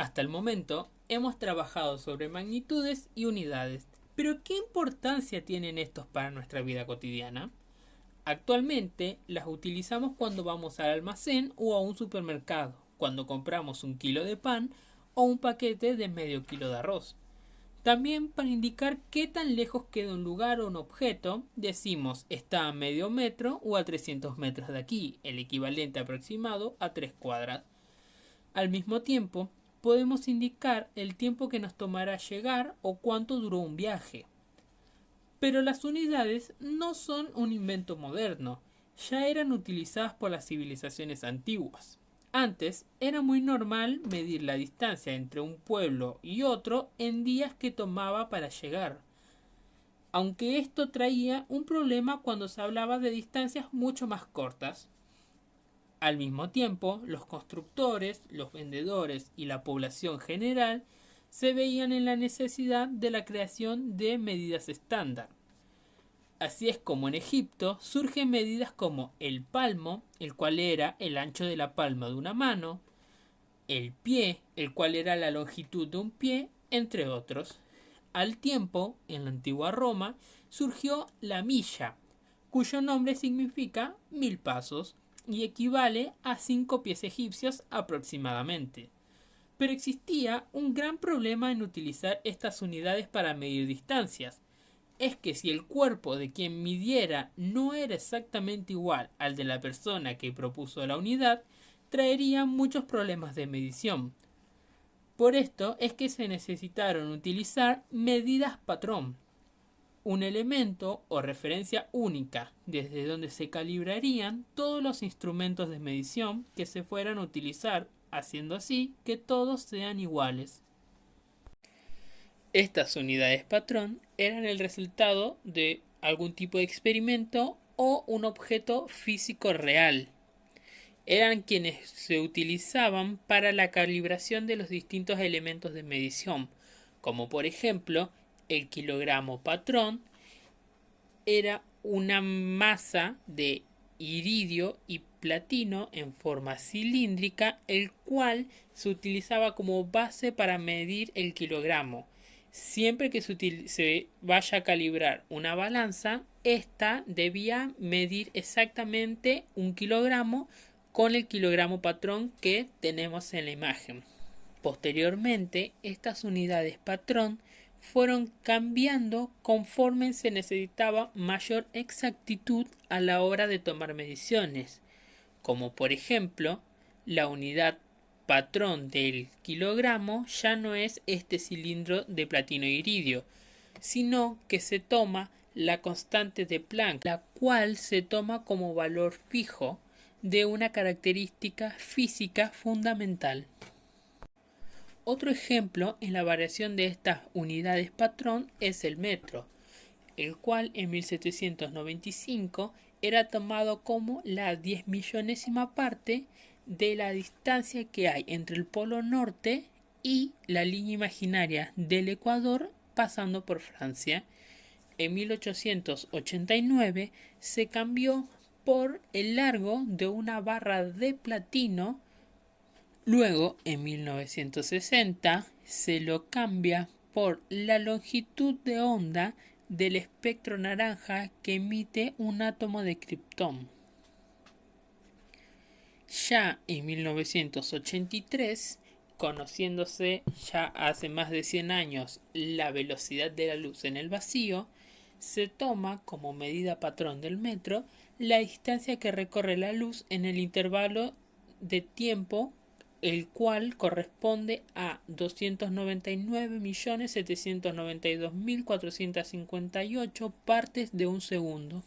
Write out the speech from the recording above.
Hasta el momento hemos trabajado sobre magnitudes y unidades, pero ¿qué importancia tienen estos para nuestra vida cotidiana? Actualmente las utilizamos cuando vamos al almacén o a un supermercado, cuando compramos un kilo de pan o un paquete de medio kilo de arroz. También para indicar qué tan lejos queda un lugar o un objeto, decimos está a medio metro o a 300 metros de aquí, el equivalente aproximado a 3 cuadras. Al mismo tiempo, podemos indicar el tiempo que nos tomará llegar o cuánto duró un viaje. Pero las unidades no son un invento moderno, ya eran utilizadas por las civilizaciones antiguas. Antes era muy normal medir la distancia entre un pueblo y otro en días que tomaba para llegar, aunque esto traía un problema cuando se hablaba de distancias mucho más cortas. Al mismo tiempo, los constructores, los vendedores y la población general se veían en la necesidad de la creación de medidas estándar. Así es como en Egipto surgen medidas como el palmo, el cual era el ancho de la palma de una mano, el pie, el cual era la longitud de un pie, entre otros. Al tiempo, en la antigua Roma, surgió la milla, cuyo nombre significa 1000 pasos y equivale a 5 pies egipcios aproximadamente. Pero existía un gran problema en utilizar estas unidades para medir distancias. Es que si el cuerpo de quien midiera no era exactamente igual al de la persona que propuso la unidad, traería muchos problemas de medición. Por esto es que se necesitaron utilizar medidas patrón, un elemento o referencia única desde donde se calibrarían todos los instrumentos de medición que se fueran a utilizar, haciendo así que todos sean iguales. Estas unidades patrón eran el resultado de algún tipo de experimento o un objeto físico real. Eran quienes se utilizaban para la calibración de los distintos elementos de medición, como por ejemplo el kilogramo patrón era una masa de iridio y platino en forma cilíndrica, el cual se utilizaba como base para medir el kilogramo. Siempre que se vaya a calibrar una balanza, esta debía medir exactamente un kilogramo con el kilogramo patrón que tenemos en la imagen. Posteriormente, estas unidades patrón fueron cambiando conforme se necesitaba mayor exactitud a la hora de tomar mediciones, como por ejemplo, la unidad patrón del kilogramo ya no es este cilindro de platino e iridio, sino que se toma la constante de Planck, la cual se toma como valor fijo de una característica física fundamental. Otro ejemplo en la variación de estas unidades patrón es el metro, el cual en 1795 era tomado como la 10.000.000ª parte de la distancia que hay entre el polo norte y la línea imaginaria del Ecuador pasando por Francia. En 1889 se cambió por el largo de una barra de platino. Luego, en 1960, se lo cambia por la longitud de onda del espectro naranja que emite un átomo de kriptón. Ya en 1983, conociéndose ya hace más de 100 años la velocidad de la luz en el vacío, se toma como medida patrón del metro la distancia que recorre la luz en el intervalo de tiempo, el cual corresponde a 299.792.458 partes de un segundo.